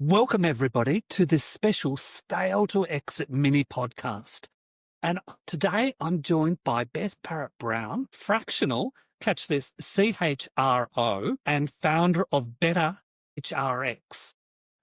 Welcome, everybody, to this special Scale to Exit mini podcast. And today I'm joined by Beth Barratt-Browne, fractional, catch this, CHRO, and founder of Better HRX,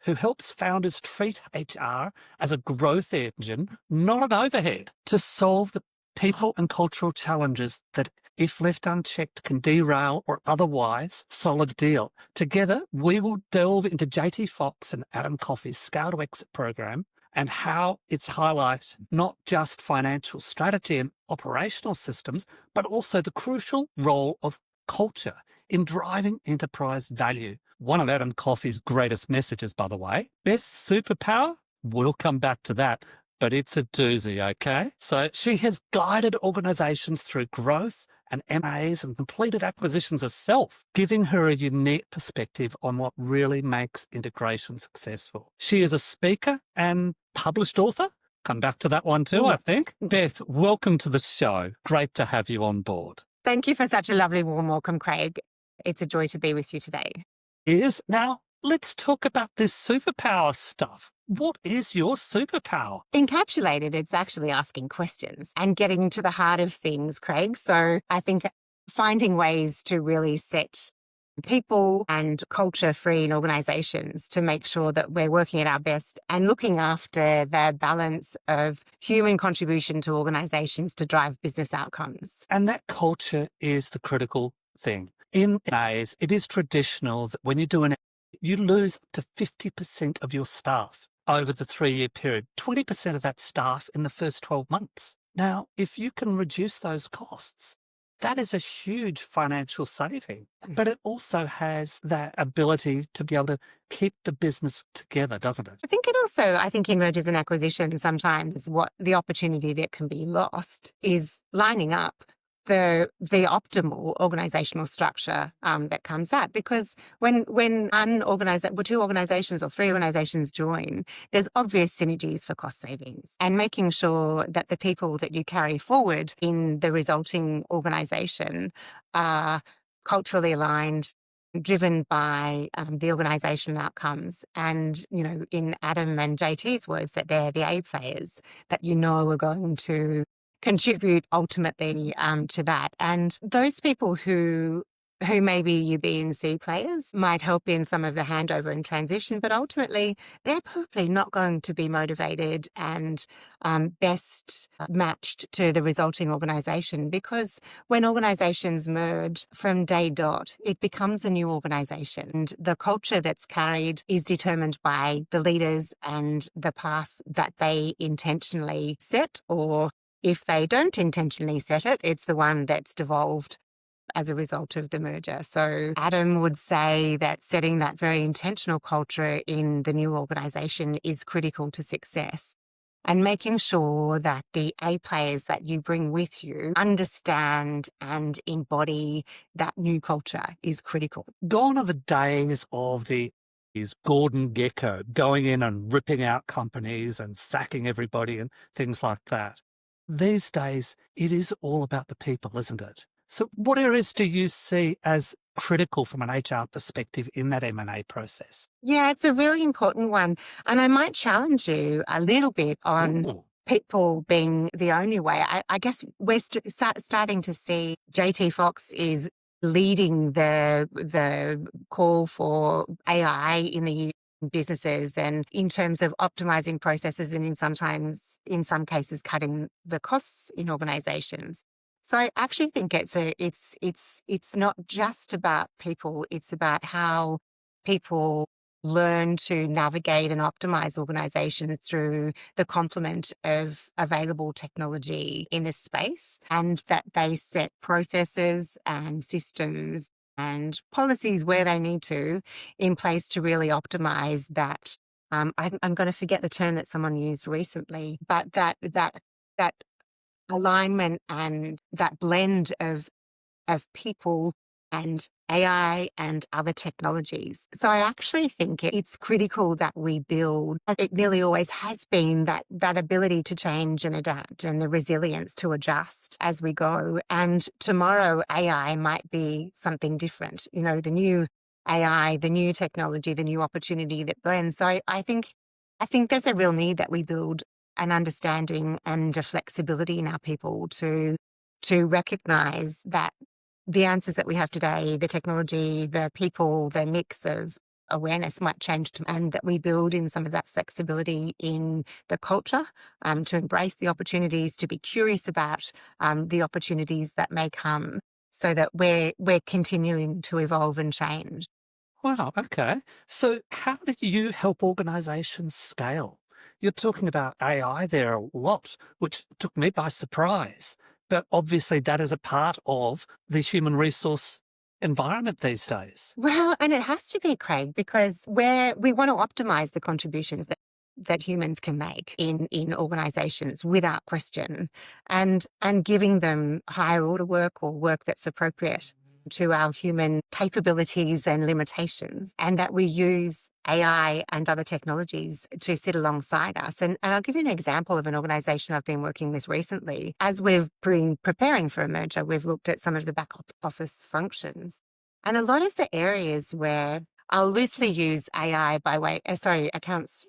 who helps founders treat HR as a growth engine, not an overhead, to solve the people and cultural challenges that, if left unchecked, can derail or otherwise solid deal. Together, we will delve into J.T.Foxx and Adam Coffey's Scale to Exit program and how it's highlights not just financial strategy and operational systems, but also the crucial role of culture in driving enterprise value. One of Adam Coffey's greatest messages, by the way, best superpower, we'll come back to that, but it's a doozy, okay? So she has guided organizations through growth and M&As and completed acquisitions herself, giving her a unique perspective on what really makes integration successful. She is a speaker and published author. Come back to that one too, I think. Beth, welcome to the show. Great to have you on board. Thank you for such a lovely warm welcome, Craig. It's a joy to be with you today. Now, let's talk about this superpower stuff. What is your superpower? Encapsulated, it's actually asking questions and getting to the heart of things, Craig. So I think finding ways to really set people and culture free in organizations to make sure that we're working at our best and looking after the balance of human contribution to organizations to drive business outcomes. And that culture is the critical thing. In A's, it is traditional that when you do you lose up to 50% of your staff over the 3-year period, 20% of that staff in the first 12 months. Now, if you can reduce those costs, that is a huge financial saving, but it also has that ability to be able to keep the business together, doesn't it? I think in mergers and acquisitions, sometimes what the opportunity that can be lost is lining up the optimal organizational structure that comes out. Because when two organizations or three organizations join, there's obvious synergies for cost savings, and making sure that the people that you carry forward in the resulting organization are culturally aligned, driven by the organizational outcomes. And, in Adam and JT's words, that they're the A players that are going to contribute ultimately to that. And those people who may be your B and C players might help in some of the handover and transition, but ultimately they're probably not going to be motivated and best matched to the resulting organization, because when organizations merge from day dot, it becomes a new organization. And the culture that's carried is determined by the leaders and the path that they intentionally set, or if they don't intentionally set it, it's the one that's devolved as a result of the merger. So Adam would say that setting that very intentional culture in the new organization is critical to success, and making sure that the A players that you bring with you understand and embody that new culture is critical. Gone are the days of is Gordon Gekko going in and ripping out companies and sacking everybody and things like that. These days, it is all about the people, isn't it? So what areas do you see as critical from an HR perspective in that M&A process? Yeah, it's a really important one. And I might challenge you a little bit on people being the only way. I guess we're starting to see J.T.Foxx is leading the call for AI in the businesses, and in terms of optimizing processes, and in some cases cutting the costs in organizations. So I actually think it's not just about people, it's about how people learn to navigate and optimize organizations through the complement of available technology in this space, and that they set processes and systems and policies where they need to in place to really optimize that. I'm going to forget the term that someone used recently, but that alignment and that blend of people and AI and other technologies. So I actually think it's critical that we build, as it nearly always has been, that ability to change and adapt and the resilience to adjust as we go. And tomorrow AI might be something different. The new AI, the new technology, the new opportunity that blends. So I think there's a real need that we build an understanding and a flexibility in our people to recognize that the answers that we have today, the technology, the people, the mix of awareness might change, and that we build in some of that flexibility in the culture to embrace the opportunities, to be curious about the opportunities that may come, so that we're continuing to evolve and change. Wow, okay. So how do you help organizations scale? You're talking about AI there a lot, which took me by surprise. But obviously that is a part of the human resource environment these days. Well, and it has to be, Craig, because we want to optimize the contributions that humans can make in organizations without question, and giving them higher order work or work that's appropriate to our human capabilities and limitations, and that we use AI and other technologies to sit alongside us. And I'll give you an example of an organization I've been working with recently. As we've been preparing for a merger, we've looked at some of the back office functions. And a lot of the areas where I'll loosely use AI accounts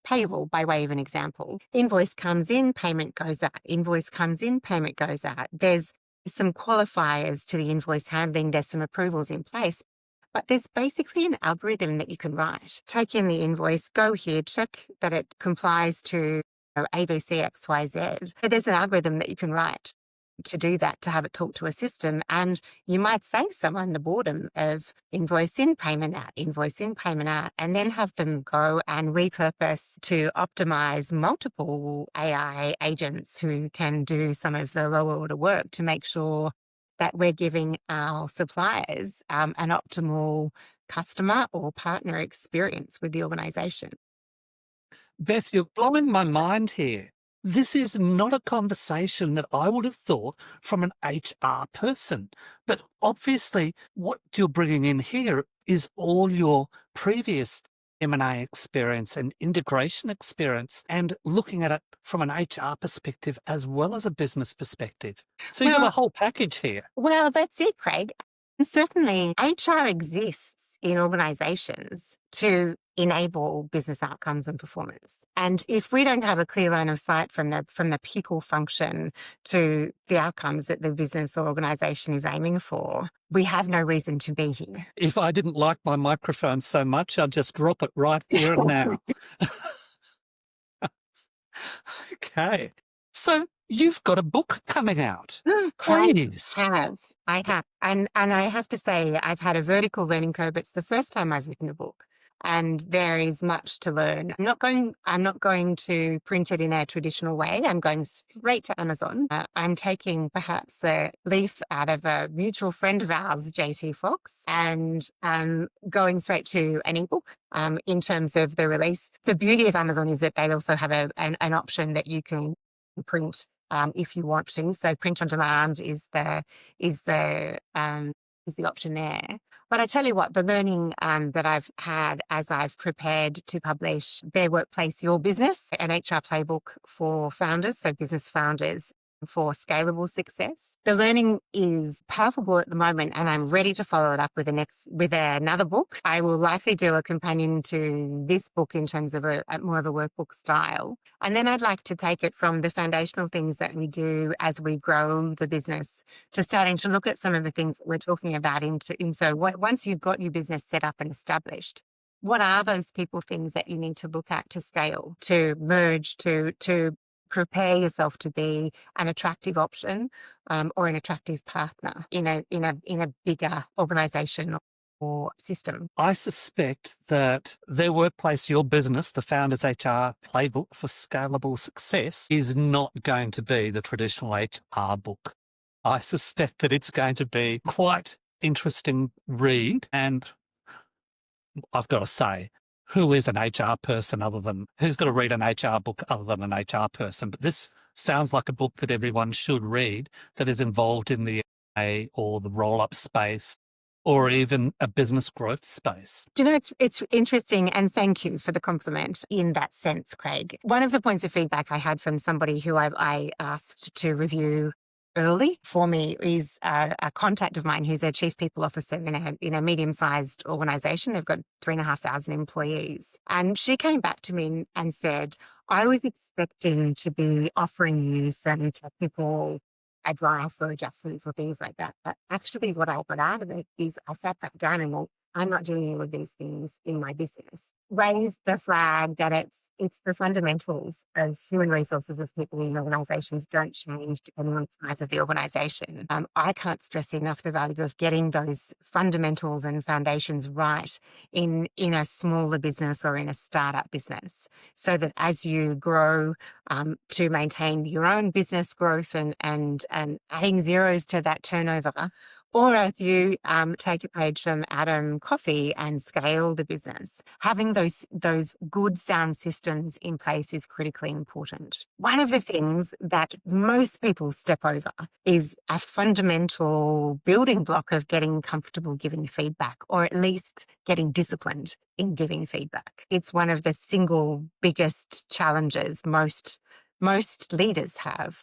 payable by way of an example. Invoice comes in, payment goes out. Invoice comes in, payment goes out. There's some qualifiers to the invoice handling. There's some approvals in place. But there's basically an algorithm that you can write. Take in the invoice, go here, check that it complies to ABC, XYZ. But there's an algorithm that you can write to do that, to have it talk to a system. And you might save someone the boredom of invoice in, payment out, invoice in, payment out, and then have them go and repurpose to optimize multiple AI agents who can do some of the lower order work to make sure that we're giving our suppliers an optimal customer or partner experience with the organization. Beth, you're blowing my mind here. This is not a conversation that I would have thought from an HR person. But obviously, what you're bringing in here is all your previous M&A experience and integration experience, and looking at it from an HR perspective as well as a business perspective. So you've got a whole package here. Well, that's it, Craig. And certainly, HR exists in organizations to enable business outcomes and performance. And if we don't have a clear line of sight from the people function to the outcomes that the business or organization is aiming for, we have no reason to be here. If I didn't like my microphone so much, I'd just drop it right here and now. Okay. So you've got a book coming out. Please. I have. And I have to say, I've had a vertical learning curve. It's the first time I've written a book, and there is much to learn. I'm not going to print it in a traditional way. I'm going straight to Amazon. I'm taking perhaps a leaf out of a mutual friend of ours, J.T.Foxx, and going straight to an ebook in terms of the release. The beauty of Amazon is that they also have an option that you can print if you want to. So print on demand is the option there. But I tell you what, the learning that I've had as I've prepared to publish Their Workplace, Your Business, an HR playbook for founders, so business founders, for scalable success. The learning is palpable at the moment, and I'm ready to follow it up with another book. I will likely do a companion to this book in terms of a more of a workbook style. And then I'd like to take it from the foundational things that we do as we grow the business to starting to look at some of the things that we're talking about once you've got your business set up and established, what are those people things that you need to look at to scale, to merge, to prepare yourself to be an attractive option or an attractive partner in a bigger organization or system. I suspect that Their Workplace, Your Business, the Founders HR Playbook for Scalable Success, is not going to be the traditional HR book. I suspect that it's going to be quite interesting read, and I've got to say, who is an HR person who's got to read an HR book other than an HR person? But this sounds like a book that everyone should read that is involved in the A or the roll-up space or even a business growth space. Do you know, it's interesting, and thank you for the compliment in that sense, Craig. One of the points of feedback I had from somebody who I asked to review early for me is a contact of mine who's a chief people officer in a medium-sized organization. They've got 3,500 employees. And she came back to me and said, I was expecting to be offering you some technical advice or adjustments or things like that. But actually what I got out of it is I sat back down and went, I'm not doing all of these things in my business. Raised the flag that it's the fundamentals of human resources of people in organisations don't change depending on the size of the organisation. I can't stress enough the value of getting those fundamentals and foundations right in a smaller business or in a startup business, so that as you grow to maintain your own business growth and adding zeros to that turnover, or as you take a page from Adam Coffey and scale the business, having those good sound systems in place is critically important. One of the things that most people step over is a fundamental building block of getting comfortable giving feedback, or at least getting disciplined in giving feedback. It's one of the single biggest challenges most leaders have,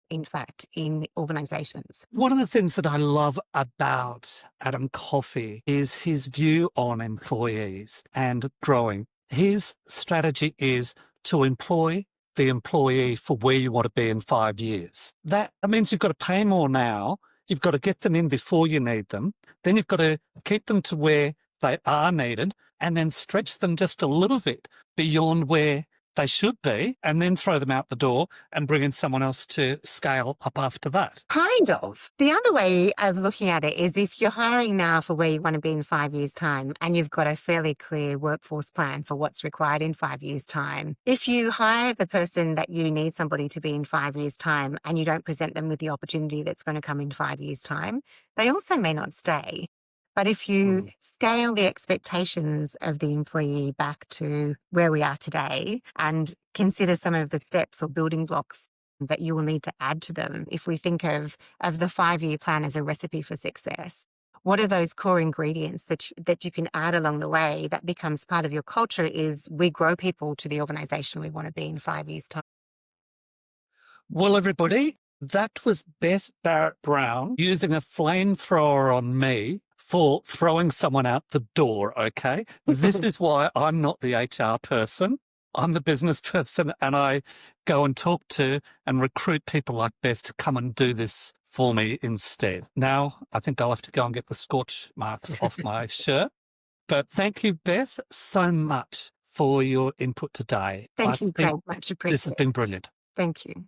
in fact, in organizations. One of the things that I love about Adam Coffey is his view on employees and growing. His strategy is to employ the employee for where you want to be in 5 years. That means you've got to pay more now. You've got to get them in before you need them. Then you've got to keep them to where they are needed and then stretch them just a little bit beyond where they should be, and then throw them out the door and bring in someone else to scale up after that. Kind of. The other way of looking at it is if you're hiring now for where you want to be in 5 years' time and you've got a fairly clear workforce plan for what's required in 5 years' time, if you hire the person that you need somebody to be in 5 years' time and you don't present them with the opportunity that's going to come in 5 years' time, they also may not stay. But if you scale the expectations of the employee back to where we are today and consider some of the steps or building blocks that you will need to add to them, if we think of the 5-year plan as a recipe for success, what are those core ingredients that you can add along the way that becomes part of your culture? Is we grow people to the organisation we want to be in 5 years' time. Well, everybody, that was Beth Barratt-Browne using a flamethrower on me for throwing someone out the door, okay? This is why I'm not the HR person. I'm the business person, and I go and talk to and recruit people like Beth to come and do this for me instead. Now, I think I'll have to go and get the scorch marks off my shirt. But thank you, Beth, so much for your input today. Thank you, Greg. Much appreciated. This has been brilliant. Thank you.